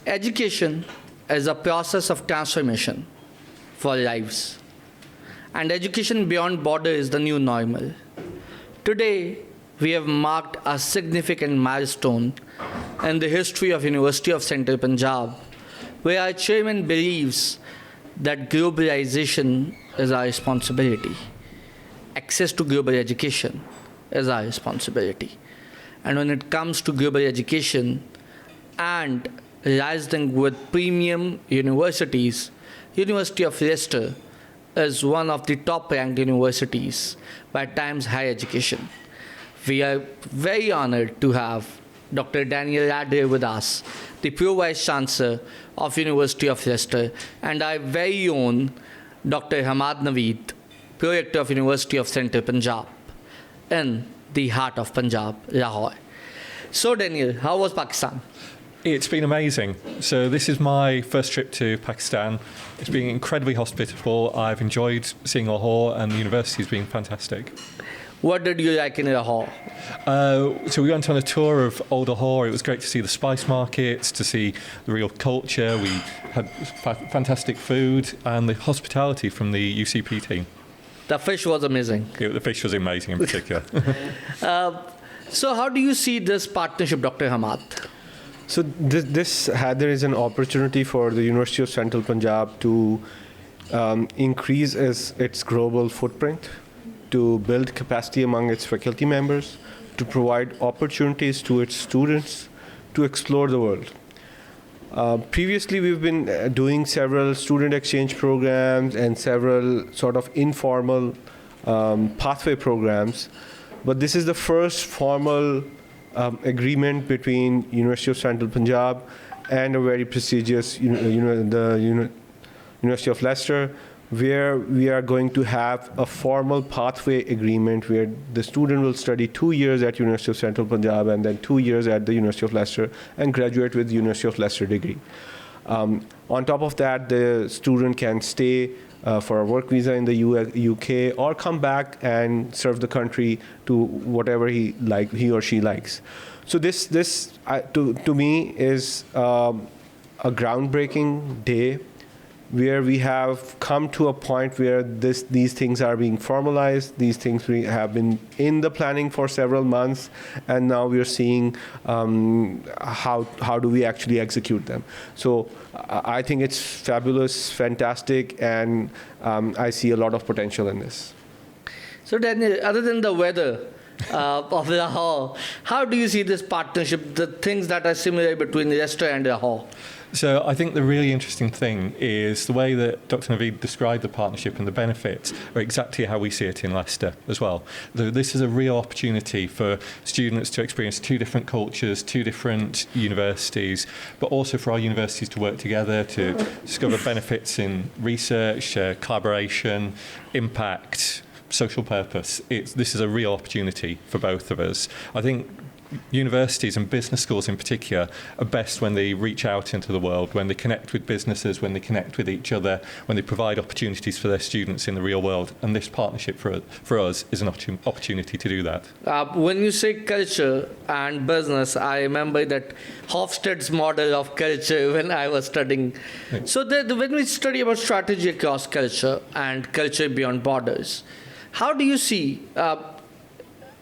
Education is a process of transformation for lives, and education beyond border is the new normal. Today, we have marked a significant milestone in the history of University of Central Punjab, where our chairman believes that globalization is our responsibility. Access to global education is our responsibility. And when it comes to global education and rising with premium universities, University of Leicester is one of the top-ranked universities by Times Higher Education. We are very honored to have Dr. Daniel Radre with us, the Pro Vice Chancellor of University of Leicester, and our very own Dr. Hamad Naveed, Pro-Rector of University of Central Punjab, in the heart of Punjab, Lahore. So Daniel, how was Pakistan? It's been amazing. So this is my first trip to Pakistan. It's been incredibly hospitable. I've enjoyed seeing Lahore, and the university's been fantastic. What did you like in Lahore? So we went on a tour of Old Lahore. It was great to see the spice markets, to see the real culture. We had fantastic food and the hospitality from the UCP team. The fish was amazing. The fish was amazing in particular. So how do you see this partnership, Dr. Hamad? So there is an opportunity for the University of Central Punjab to increase its global footprint, to build capacity among its faculty members, to provide opportunities to its students to explore the world. Previously, we've been doing several student exchange programs and several sort of informal pathway programs, but this is the first formal agreement between University of Central Punjab and a very prestigious University of Leicester, where we are going to have a formal pathway agreement where the student will study 2 years at University of Central Punjab and then 2 years at the University of Leicester and graduate with the University of Leicester degree. On top of that, the student can stay for a work visa in the UK or come back and serve the country to whatever he or she likes. So this to me is a groundbreaking day, where we have come to a point where these things are being formalized. These things we have been in the planning for several months, and now we are seeing how do we actually execute them. So I think it's fabulous, fantastic, and I see a lot of potential in this. So Daniel, other than the weather of Lahore, how do you see this partnership, the things that are similar between Leicester and Lahore? So I think the really interesting thing is the way that Dr. Naveed described the partnership and the benefits are exactly how we see it in Leicester as well. This is a real opportunity for students to experience two different cultures, two different universities, but also for our universities to work together to discover benefits in research, collaboration, impact, social purpose. This is a real opportunity for both of us. I think universities and business schools in particular are best when they reach out into the world, when they connect with businesses, when they connect with each other, when they provide opportunities for their students in the real world. And this partnership for us is an opportunity to do that. When you say culture and business, I remember that Hofstede's model of culture when I was studying. Yeah. So when we study about strategy across culture and culture beyond borders, how do you see,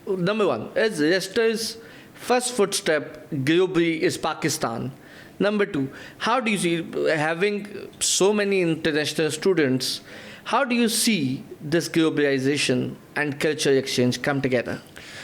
number one, is Leicester's first footstep globally is Pakistan. Number two, how do you see, having so many international students, how do you see this globalization and culture exchange come together?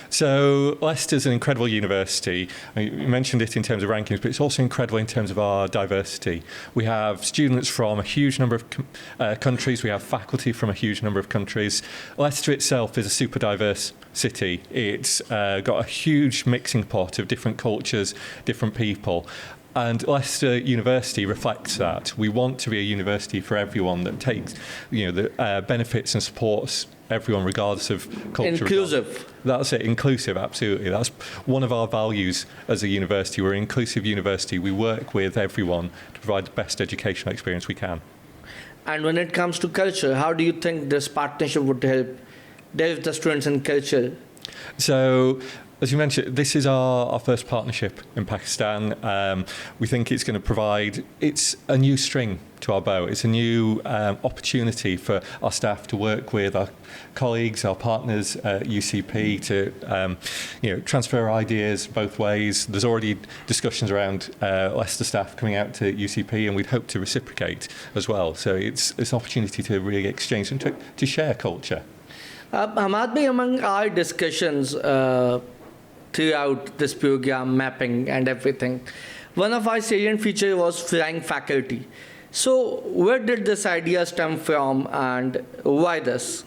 So Leicester's an incredible university. You mentioned it in terms of rankings, but it's also incredible in terms of our diversity. We have students from a huge number of countries. We have faculty from a huge number of countries. Leicester itself is a super diverse city. It's got a huge mixing pot of different cultures, different people. And Leicester University reflects that. We want to be a university for everyone that takes, the benefits and supports everyone regardless of culture. Inclusive. That's it, inclusive, absolutely. That's one of our values as a university. We're an inclusive university. We work with everyone to provide the best educational experience we can. And when it comes to culture, how do you think this partnership would help delve the students in culture? So as you mentioned, this is our first partnership in Pakistan. We think it's going to provide, it's a new string to our bow. It's a new opportunity for our staff to work with our colleagues, our partners at UCP to transfer ideas both ways. There's already discussions around Leicester staff coming out to UCP, and we'd hope to reciprocate as well. So it's an opportunity to really exchange and to share culture. Hamad bhai, among our discussions throughout this program, mapping and everything, one of our salient features was flying faculty. So where did this idea stem from and why this?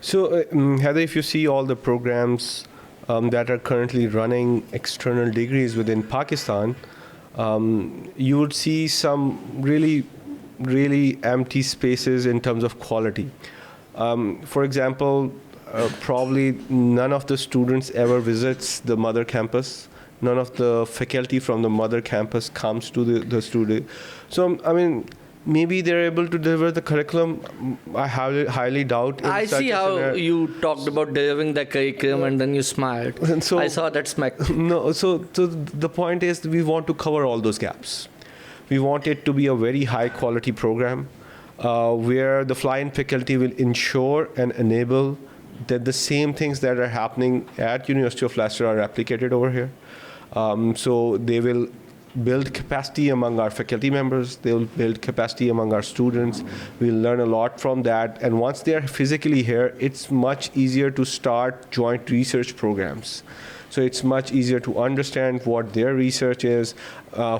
So, Heather, if you see all the programs that are currently running external degrees within Pakistan, you would see some really, really empty spaces in terms of quality. For example, probably none of the students ever visits the mother campus. None of the faculty from the mother campus comes to the student. So, I mean, maybe they're able to deliver the curriculum. I highly doubt. I see how you talked about delivering the curriculum and then you smiled. And so, I saw that smack. No, so the point is we want to cover all those gaps. We want it to be a very high quality program where the fly-in faculty will ensure and enable that the same things that are happening at University of Leicester are replicated over here. So they will build capacity among our faculty members. They will build capacity among our students. We'll learn a lot from that. And once they are physically here, it's much easier to start joint research programs. So it's much easier to understand what their research is,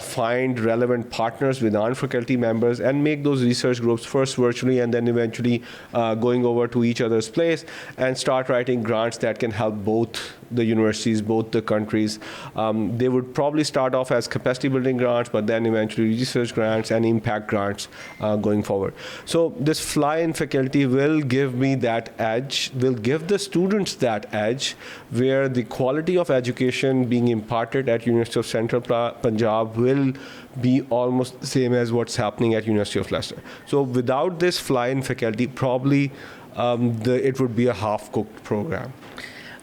find relevant partners with non-faculty members, and make those research groups first virtually and then eventually going over to each other's place and start writing grants that can help both the universities, both the countries. They would probably start off as capacity building grants, but then eventually research grants and impact grants going forward. So this fly-in faculty will give me that edge, will give the students that edge, where the quality of education being imparted at University of Central Punjab will be almost the same as what's happening at University of Leicester. So without this fly-in faculty, probably it would be a half-cooked program.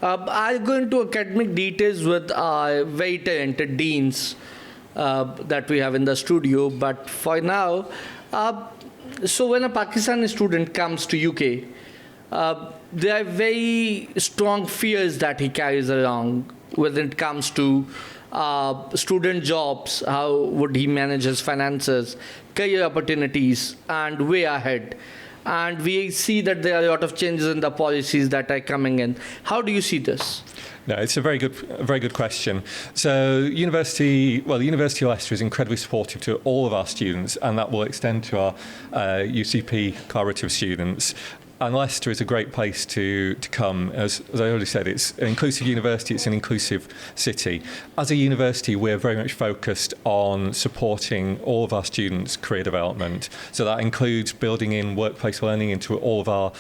I'll go into academic details with our very talented deans that we have in the studio, but for now, so when a Pakistani student comes to UK, there are very strong fears that he carries along when it comes to student jobs, how would he manage his finances, career opportunities, and way ahead. And we see that there are a lot of changes in the policies that are coming in. How do you see this? No, it's a very good question. So, the University of Leicester is incredibly supportive to all of our students, and that will extend to our UCP collaborative students. And Leicester is a great place to come. As I already said, it's an inclusive university, it's an inclusive city. As a university, we're very much focused on supporting all of our students' career development. So that includes building in workplace learning into all of our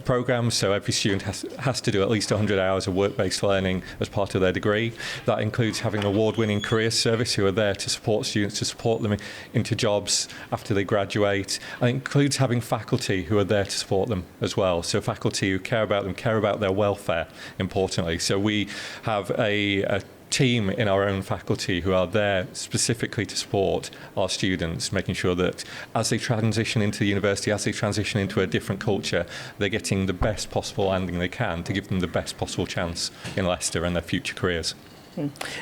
programs. So every student has to do at least 100 hours of work-based learning as part of their degree. That includes having an award-winning career service who are there to support students, to support them into jobs after they graduate. And it includes having faculty who are there to support them as well. So faculty who care about them, care about their welfare, importantly. So we have a team in our own faculty who are there specifically to support our students, making sure that as they transition into the university, as they transition into a different culture, they're getting the best possible landing they can to give them the best possible chance in Leicester and their future careers.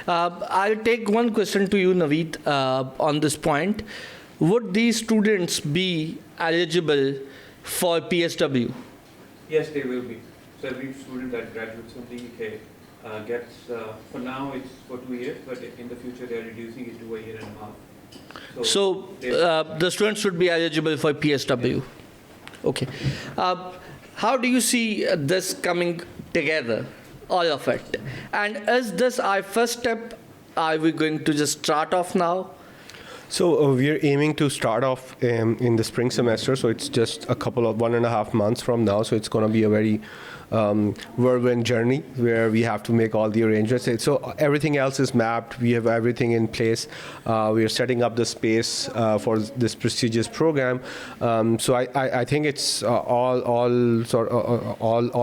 I'll take one question to you, Naveed, on this point. Would these students be eligible for PSW? Yes, they will be. So every student that graduates from the UK gets, for now it's for 2 years, but in the future they're reducing it to a year and a half. So the students should be eligible for PSW. Okay. How do you see this coming together, all of it? And is this our first step? Are we going to just start off now? So we're aiming to start off in the spring semester. So it's just a couple of 1.5 months from now. So it's going to be a very whirlwind journey where we have to make all the arrangements. So everything else is mapped. We have everything in place. We are setting up the space for this prestigious program. So I think it's all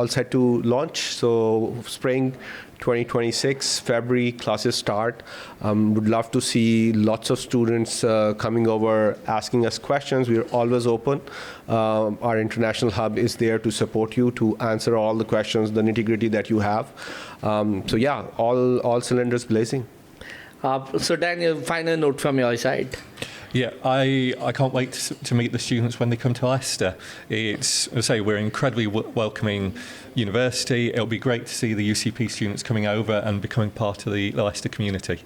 set to launch. So spring 2026, February, classes start. Would love to see lots of students coming over, asking us questions. We're always open. Our international hub is there to support you, to answer all the questions, the nitty-gritty that you have. So yeah, all cylinders blazing. So Daniel, final note from your side. Yeah, I can't wait to meet the students when they come to Leicester. It's, as I say, we're an incredibly welcoming university. It'll be great to see the UCP students coming over and becoming part of the Leicester community.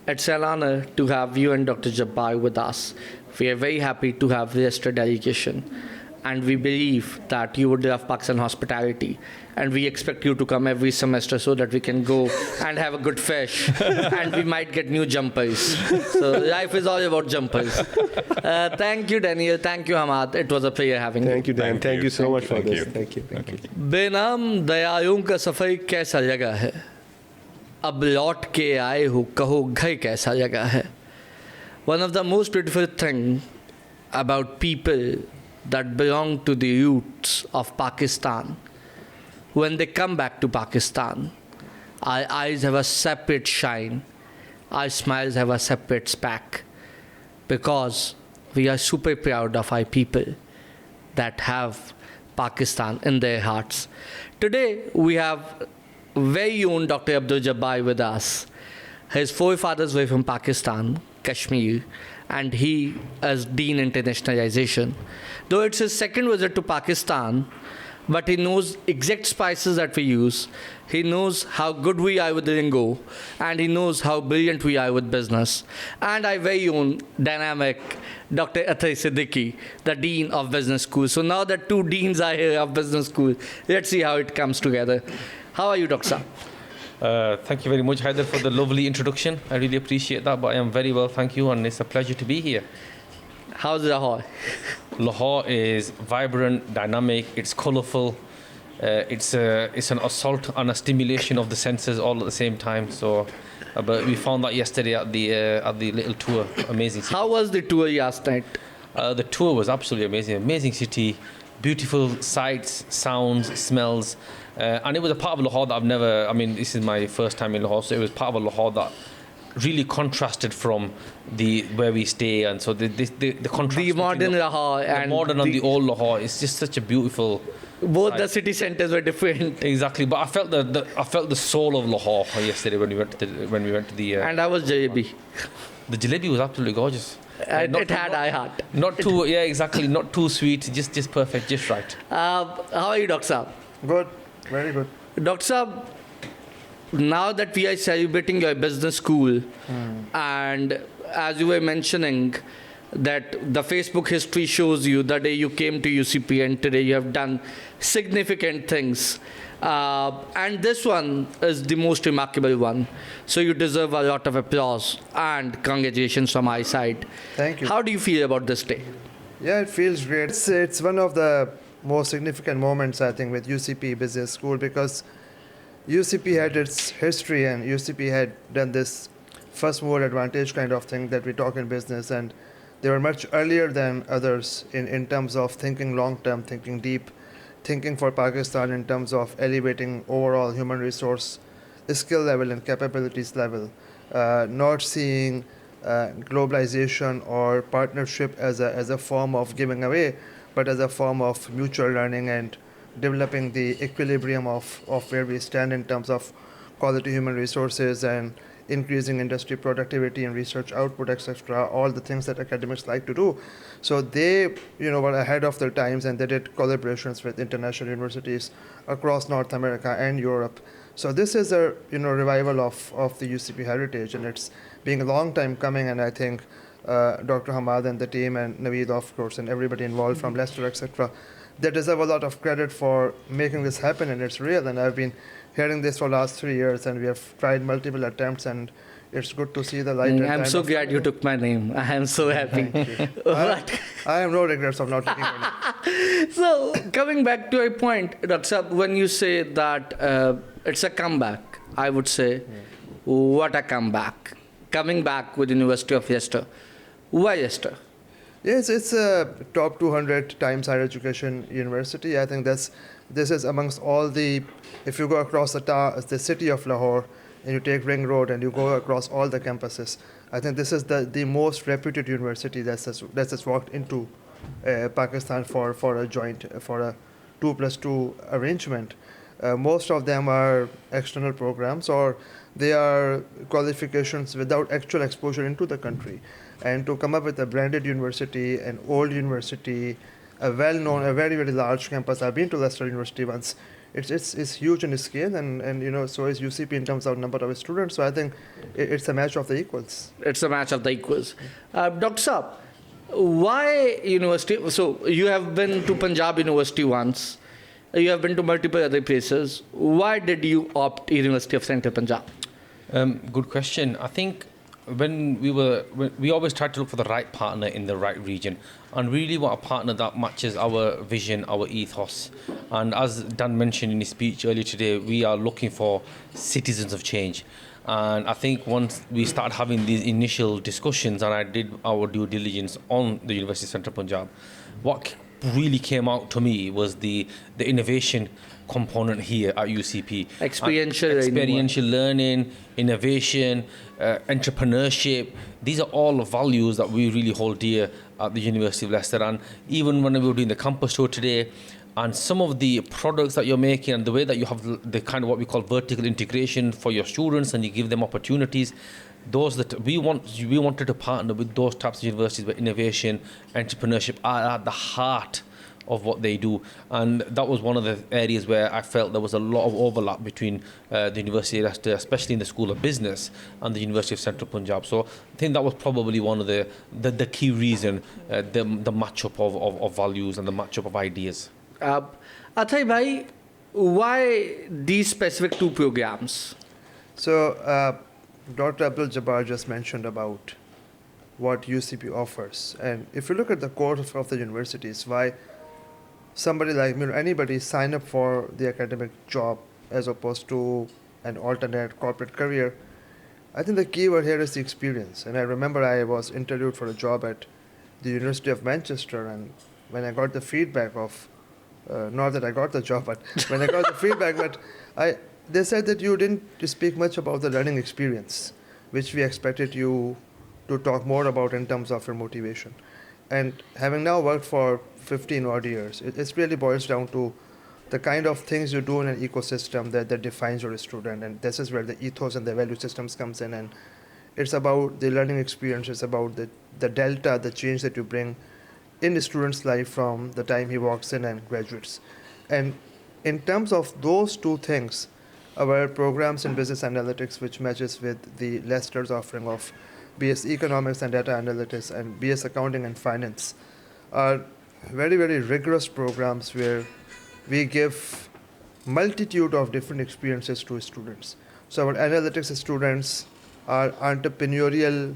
It's an honor to have you and Dr. Jabbar with us. We are very happy to have the Leicester delegation. And we believe that you would love Pakistan hospitality. And we expect you to come every semester so that we can go and have a good fish. And we might get new jumpers. So life is all about jumpers. Thank you, Daniel. Thank you, Hamad. It was a pleasure having you. Thank you, Dan. Thank you so much for Thank this. you. Thank you. Thank you. बेनाम दयालुओं का सफर कैसा जगह है, अब लौट के आए हो कहो घर कैसा जगह है. One of the most beautiful thing about people that belong to the roots of Pakistan, when they come back to Pakistan, our eyes have a separate shine, our smiles have a separate spark, because we are super proud of our people that have Pakistan in their hearts. Today, we have very own Dr. Abdul Jabbar with us. His forefathers were from Pakistan, Kashmir, and he is Dean Internationalization. Though it's his second visit to Pakistan, but he knows exact spices that we use. He knows how good we are with lingo, and he knows how brilliant we are with business. And our very own dynamic Dr. Athar Siddiqui, the Dean of Business School. So now that two deans are here of Business School, let's see how it comes together. How are you, Dr. Saab? Thank you very much, Haider, for the lovely introduction. I really appreciate that, but I am very well, thank you, and it's a pleasure to be here. How's Lahore? Lahore is vibrant, dynamic, it's colourful, it's an assault and a stimulation of the senses all at the same time. So, but we found that yesterday at the little tour. Amazing city. How was the tour last night? The tour was absolutely amazing. Amazing city, beautiful sights, sounds, smells. And it was a part of Lahore that I've never, I mean, this is my first time in Lahore, so it was part of a Lahore that really contrasted from where we stay, and so the contrast. The modern Lahore and the modern and the old Lahore is just such a beautiful. Both the city centers were different. Exactly, but I felt the soul of Lahore yesterday when we went to the. And I was jalebi. The jalebi was absolutely gorgeous. It had eye heart. Not too, yeah, exactly. Not too sweet, just perfect, just right. How are you, Dr. Saab? Good, very good. Dr. Saab, now that we are celebrating your business school, and as you were mentioning, that the Facebook history shows you the day you came to UCP and today you have done significant things. And this one is the most remarkable one. So you deserve a lot of applause and congratulations from my side. Thank you. How do you feel about this day? Yeah, it feels great. It's one of the most significant moments, I think, with UCP Business School, because UCP had its history and UCP had done this first mover advantage kind of thing that we talk in business, and they were much earlier than others in terms of thinking long-term, thinking deep, thinking for Pakistan in terms of elevating overall human resource skill level and capabilities level, not seeing globalization or partnership as a form of giving away, but as a form of mutual learning and developing the equilibrium of where we stand in terms of quality human resources and increasing industry productivity and research output, etc., all the things that academics like to do. So they, were ahead of their times, and they did collaborations with international universities across North America and Europe. So this is a revival of the UCP heritage, and it's been a long time coming, and I think Dr. Hamad and the team and Naveed, of course, and everybody involved from Leicester, etc., they deserve a lot of credit for making this happen, and it's real. And I've been hearing this for the last 3 years, and we have tried multiple attempts, and it's good to see the light. I'm so glad you took my name. I am so happy. I have no regrets of not taking my name. So, coming back to a point, Dr. Saab, when you say that it's a comeback, I would say, what a comeback. Coming back with University of Leicester. Why Leicester? Yes, it's a top 200 times higher education university. I think this is amongst all the. If you go across the city of Lahore, and you take Ring Road and you go across all the campuses, I think this is the most reputed university that's walked into Pakistan for a joint for a 2+2 arrangement. Most of them are external programs or they are qualifications without actual exposure into the country. And to come up with a branded university, an old university, a well-known, a very, very large campus. I've been to Leicester University once. It's huge in scale, and so is UCP in terms of number of students. So I think it's a match of the equals. It's a match of the equals. Dr. Saab, why university? So you have been to Punjab University once. You have been to multiple other places. Why did you opt University of Central Punjab? Good question. I think when we always try to look for the right partner in the right region, and really want a partner that matches our vision, our ethos. And as Dan mentioned in his speech earlier today, we are looking for citizens of change. And I think once we started having these initial discussions, and I did our due diligence on the University of Central Punjab, what really came out to me was the innovation component here at UCP. Experiential learning, innovation, entrepreneurship. These are all values that we really hold dear at the University of Leicester. And even when we were doing the campus tour today, and some of the products that you're making and the way that you have the kind of what we call vertical integration for your students and you give them opportunities, those that we wanted to partner with those types of universities where innovation, entrepreneurship are at the heart of what they do. And that was one of the areas where I felt there was a lot of overlap between the University of Leicester, especially in the School of Business, and the University of Central Punjab. So I think that was probably one of the key reason, the matchup of values and the matchup of ideas. Athay bhai, why these specific two programs? So Dr. Abdul Jabbar just mentioned about what UCP offers. And if you look at the core of the universities, why somebody like me or anybody sign up for the academic job as opposed to an alternate corporate career, I think the key word here is the experience. And I remember I was interviewed for a job at the University of Manchester, and when I got the feedback of, not that I got the job, but when I got the feedback, they said that you didn't speak much about the learning experience, which we expected you to talk more about in terms of your motivation. And having now worked for 15 odd years, it really boils down to the kind of things you do in an ecosystem that defines your student. And this is where the ethos and the value systems comes in. And it's about the learning experience. It's about the delta, the change that you bring in the student's life from the time he walks in and graduates. And in terms of those two things, our programs in business analytics, which matches with the Leicester's offering of BS Economics and Data Analytics and BS Accounting and Finance, are very, very rigorous programs where we give multitude of different experiences to students. So our analytics students are entrepreneurially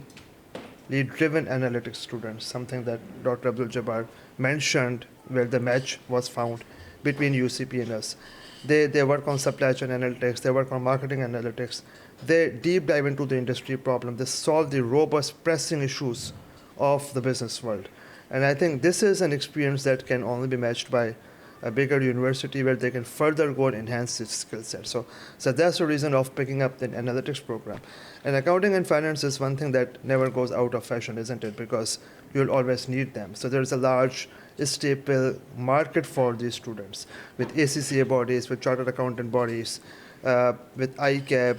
driven analytics students, something that Dr. Abdul Jabbar mentioned where the match was found between UCP and us. They work on supply chain analytics, they work on marketing analytics, they deep dive into the industry problem, they solve the robust pressing issues of the business world. And I think this is an experience that can only be matched by a bigger university where they can further go and enhance its skill set. So that's the reason of picking up the analytics program. And accounting and finance is one thing that never goes out of fashion, isn't it? Because you'll always need them. So there's a large staple market for these students with ACCA bodies, with chartered accountant bodies, with ICAP.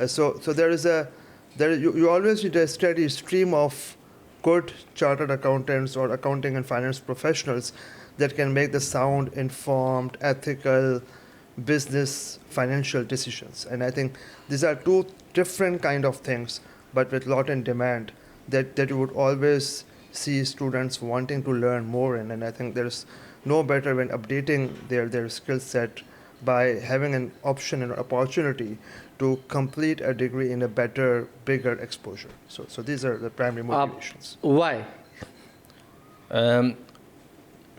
So you always need a steady stream of good chartered accountants or accounting and finance professionals that can make the sound, informed, ethical, business, financial decisions. And I think these are two different kind of things, but with lot in demand that you would always see students wanting to learn more in. And I think there's no better when updating their skill set by having an option and opportunity to complete a degree in a better, bigger exposure. So these are the primary motivations. Why?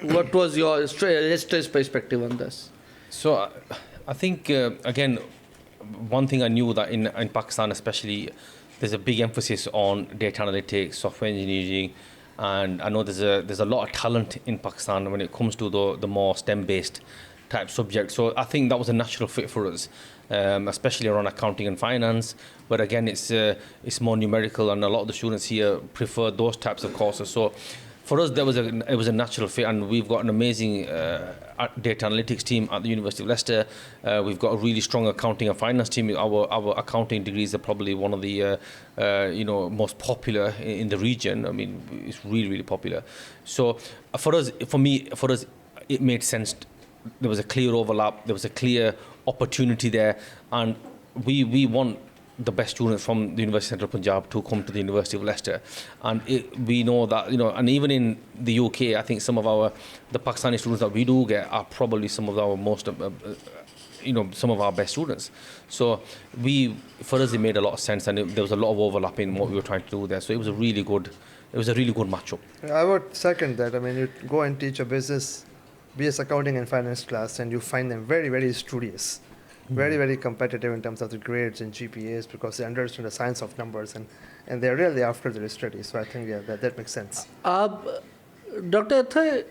What was your Leicester's perspective on this? So I think, again, one thing I knew that in Pakistan especially, there's a big emphasis on data analytics, software engineering, And I know there's a lot of talent in Pakistan when it comes to the more STEM-based type subjects. So I think that was a natural fit for us, especially around accounting and finance. But again, it's more numerical, and a lot of the students here prefer those types of courses. So for us, it was a natural fit, and we've got an amazing data analytics team at the University of Leicester. We've got a really strong accounting and finance team. Our accounting degrees are probably one of the most popular in the region. I mean, it's really, really popular. So for us, it made sense. There was a clear overlap. There was a clear opportunity there, and we want the best students from the University of Central Punjab to come to the University of Leicester. And we know that, and even in the UK, I think some of the Pakistani students that we do get are probably some of our most, some of our best students. So for us, it made a lot of sense, and there was a lot of overlap in what we were trying to do there. So it was a really good matchup. I would second that. I mean, you go and teach a BS accounting and finance class, and you find them very, very studious. Very, very competitive in terms of the grades and GPAs, because they understand the science of numbers, and they're really after their study. So I think, that makes sense. Dr. Athar,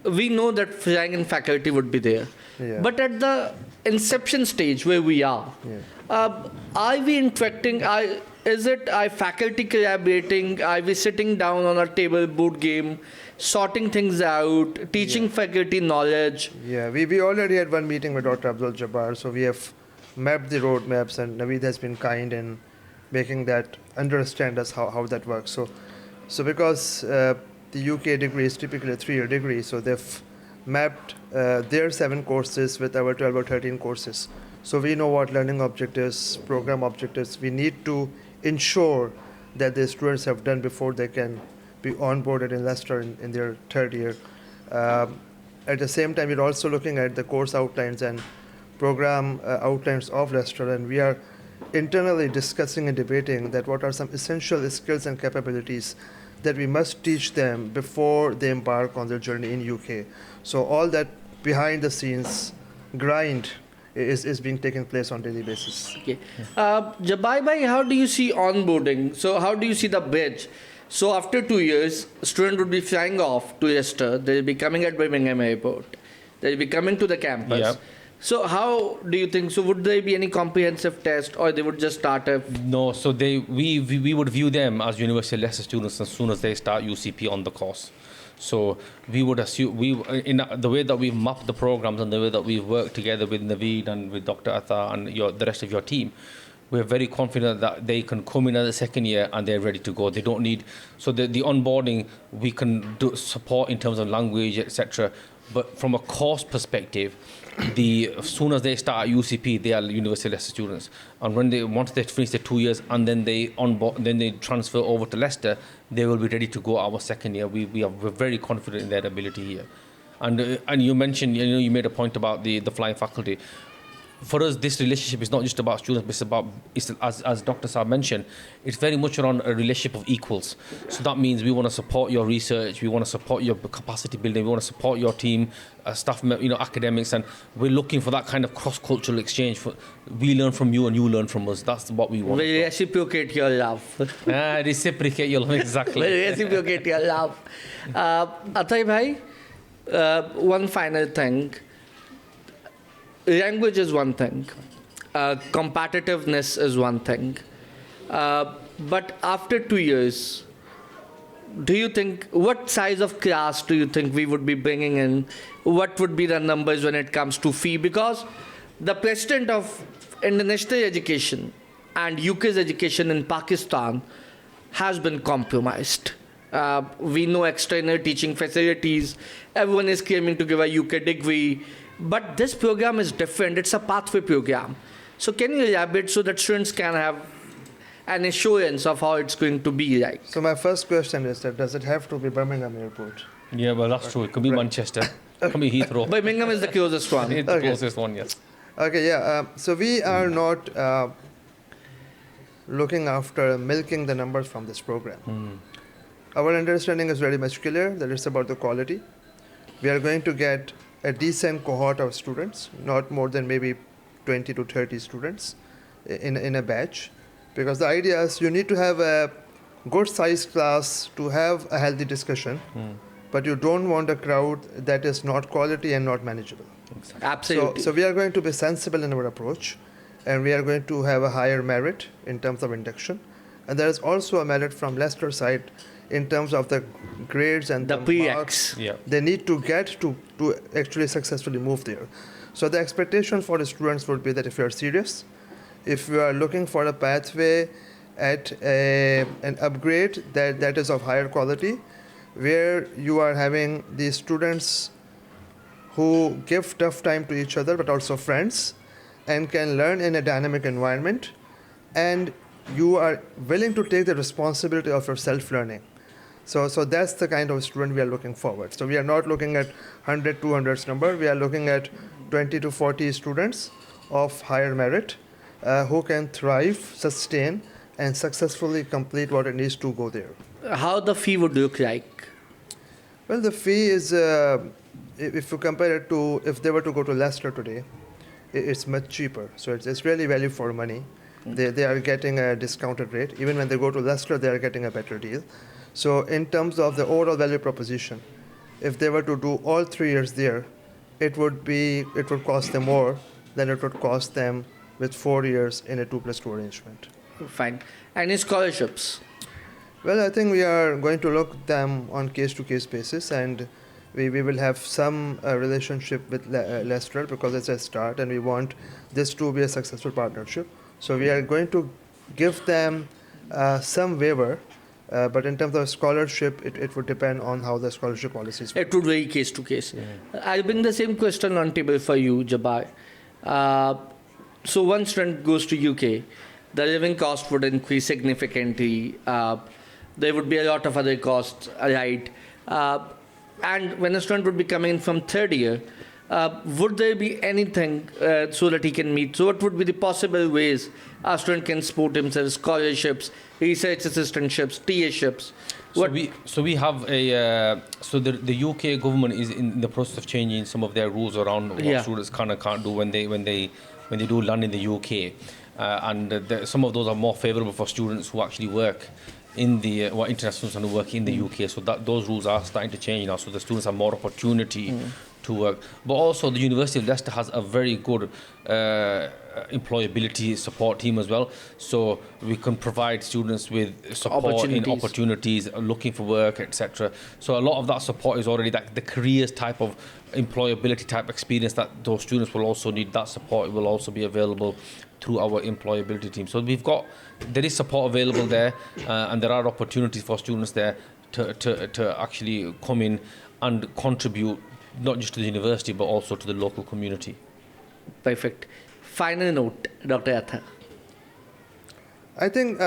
we know that flying in faculty would be there. Yeah. But at the inception stage where we are we interacting? Is it faculty collaborating? Are we sitting down on a table board game, sorting things out, teaching faculty knowledge? Yeah, we already had one meeting with Dr. Abdul Jabbar, so we have mapped the roadmaps, and Naveed has been kind in making that understand us how that works. So because the UK degree is typically a 3-year degree, so they've mapped their 7 courses with our 12 or 13 courses. So we know what learning objectives, program objectives we need to ensure that the students have done before they can be onboarded in Leicester in their 3rd year. At the same time, we're also looking at the course outlines and program outlines of Leicester, and we are internally discussing and debating that what are some essential skills and capabilities that we must teach them before they embark on their journey in UK. So all that behind the scenes grind is being taken place on daily basis. Okay. Jabai bhai, how do you see onboarding? So how do you see the bridge? So after 2 years, a student would be flying off to Leicester. They'll be coming at Birmingham Airport. They'll be coming to the campus. Yep. So how do you think? So would there be any comprehensive test, or they would just start a... No, so we would view them as University of Leicester students as soon as they start UCP on the course. So we would assume, in the way that we've mapped the programs and the way that we've worked together with Naveed and with Dr. Athar and the rest of your team, we're very confident that they can come in as a 2nd year and they're ready to go. They don't need... So the onboarding, we can do support in terms of language, etc. But from a course perspective, as soon as they start at UCP, they are University of Leicester students. And once they finish their 2 years and then they transfer over to Leicester, they will be ready to go our 2nd year. We're very confident in their ability here. And you mentioned, you made a point about the flying faculty. For us, this relationship is not just about students, but as Dr. Saab mentioned, it's very much around a relationship of equals. So that means we want to support your research, we want to support your capacity building, we want to support your team, staff, academics, and we're looking for that kind of cross-cultural exchange. We learn from you and you learn from us. That's what we want. Will reciprocate your love. Reciprocate your love, exactly. Will reciprocate your love. Athar bhai, one final thing. Language is one thing. Competitiveness is one thing. But after 2 years, do you think, what size of class do you think we would be bringing in? What would be the numbers when it comes to fee? Because the president of international education and UK's education in Pakistan has been compromised. We know external teaching facilities. Everyone is claiming to give a UK degree. But this program is different. It's a pathway program. So can you elaborate so that students can have an assurance of how it's going to be like? So my first question is that does it have to be Birmingham Airport? Yeah, well, that's true. It could be Manchester. It could be Heathrow. Birmingham is the closest one. It's the closest one, yes. Okay, yeah. So we are not looking after milking the numbers from this program. Our understanding is very much clear that it's about the quality. We are going to get a decent cohort of students, not more than maybe 20 to 30 students in a batch. Because the idea is you need to have a good sized class to have a healthy discussion, but you don't want a crowd that is not quality and not manageable. Absolutely. So we are going to be sensible in our approach, and we are going to have a higher merit in terms of induction. And there is also a merit from Leicester side in terms of the grades and The the prereqs. marks Yeah. they need to get to actually successfully move there. So the expectation for the students would be that if you are serious, if you are looking for a pathway at an upgrade that is of higher quality, where you are having these students who give tough time to each other but also friends and can learn in a dynamic environment, and you are willing to take the responsibility of your self-learning. So that's the kind of student we are looking forward. So we are not looking at 100, 200 number. We are looking at 20 to 40 students of higher merit who can thrive, sustain, and successfully complete what it needs to go there. How the fee would look like? Well, the fee is, if you compare it to, if they were to go to Leicester today, it's much cheaper. So it's really value for money. They are getting a discounted rate. Even when they go to Leicester, they are getting a better deal. So in terms of the overall value proposition, if they were to do all 3 years there, it would cost them more than it would cost them with 4 years in a 2+2 arrangement. Fine. Any scholarships? Well, I think we are going to look them on case-to-case basis, and we will have some relationship with Leicester because it's a start, and we want this to be a successful partnership. So we are going to give them some waiver, but in terms of scholarship, it would depend on how the scholarship policies work. It would vary case to case. I'll bring the same question on table for you, Jabbar. So one student goes to UK, the living cost would increase significantly. There would be a lot of other costs, right? And when a student would be coming in from third year, would there be anything so that he can meet? So what would be the possible ways a student can support himself? Scholarships, research assistantships, TA-ships? So we have a the UK government is in the process of changing some of their rules around what students can and can't do when they do land in the UK, and some of those are more favourable for students who actually work in the international students who work in the UK. So those rules are starting to change now. So the students have more opportunity to work. But also the University of Leicester has a very good employability support team as well. So we can provide students with support in opportunities, looking for work, etc. So a lot of that support is already that the careers type of employability type experience that those students will also need. That support will also be available through our employability team. So there is support available there, and there are opportunities for students there to actually come in and contribute not just to the university but also to the local community. Perfect. Final note, Dr. Athar. I think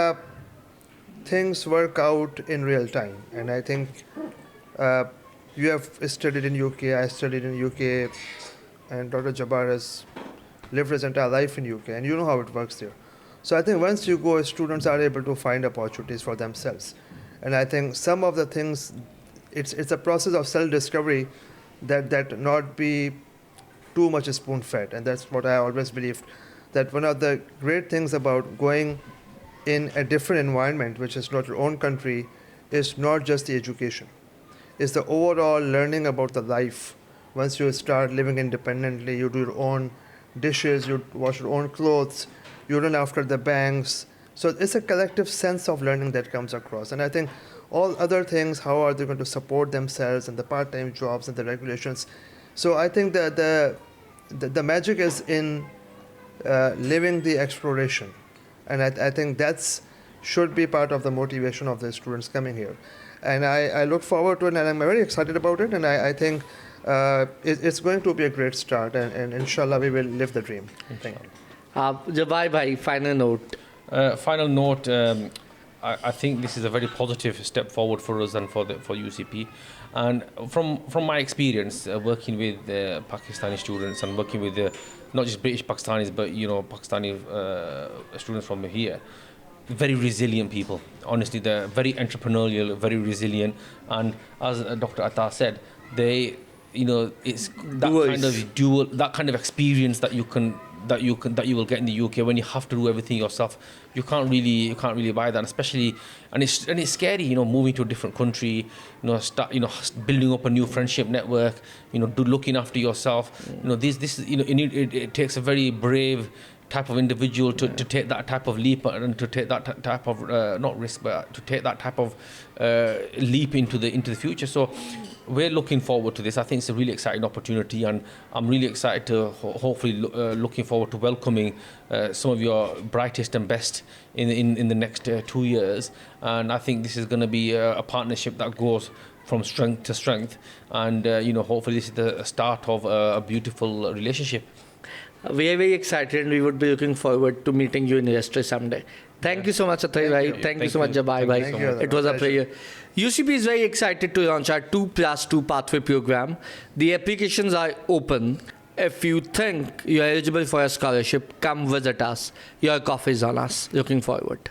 things work out in real time, and I think you have studied in UK, I studied in UK, and Dr. Jabbar has lived his entire life in UK, and you know how it works there. So I think once you go, students are able to find opportunities for themselves, and I think some of the things, it's a process of self-discovery that not be too much spoon-fed, and that's what I always believed, that one of the great things about going in a different environment, which is not your own country, is not just the education. It's the overall learning about the life. Once you start living independently, you do your own dishes, you wash your own clothes, you run after the banks. So it's a collective sense of learning that comes across. And I think all other things, how are they going to support themselves, and the part-time jobs and the regulations. So I think that the magic is in living the exploration. And I think that's should be part of the motivation of the students coming here. And I look forward to it, and I'm very excited about it. And I think it's going to be a great start, and inshallah we will live the dream. Thank you. Jabbar bhai, final note. Final note, I think this is a very positive step forward for us and for UCP. And from my experience working with Pakistani students and working with not just British Pakistanis but Pakistani students from here, very resilient people. Honestly, they're very entrepreneurial, very resilient, and as Dr. Atta said, they it's that kind of experience that you can that you will get in the UK when you have to do everything yourself. You can't really buy that, especially, and it's scary, moving to a different country, building up a new friendship network, looking after yourself. This is, it takes a very brave type of individual to take that type of leap and to take that type of not risk, but to take that type of leap into the future. So we're looking forward to this. I think it's a really exciting opportunity, and I'm really excited to hopefully looking forward to welcoming some of your brightest and best in the next 2 years. And I think this is going to be a partnership that goes from strength to strength, and hopefully this is the start of a beautiful relationship. We are very excited, and we would be looking forward to meeting you in Leicester someday. Thank you so much, Atai bhai. Thank you so much, Jabai bhai. Thank you. It was a pleasure. UCP is very excited to launch our 2+2 pathway program. The applications are open. If you think you're eligible for a scholarship, come visit us. Your coffee is on us. Looking forward.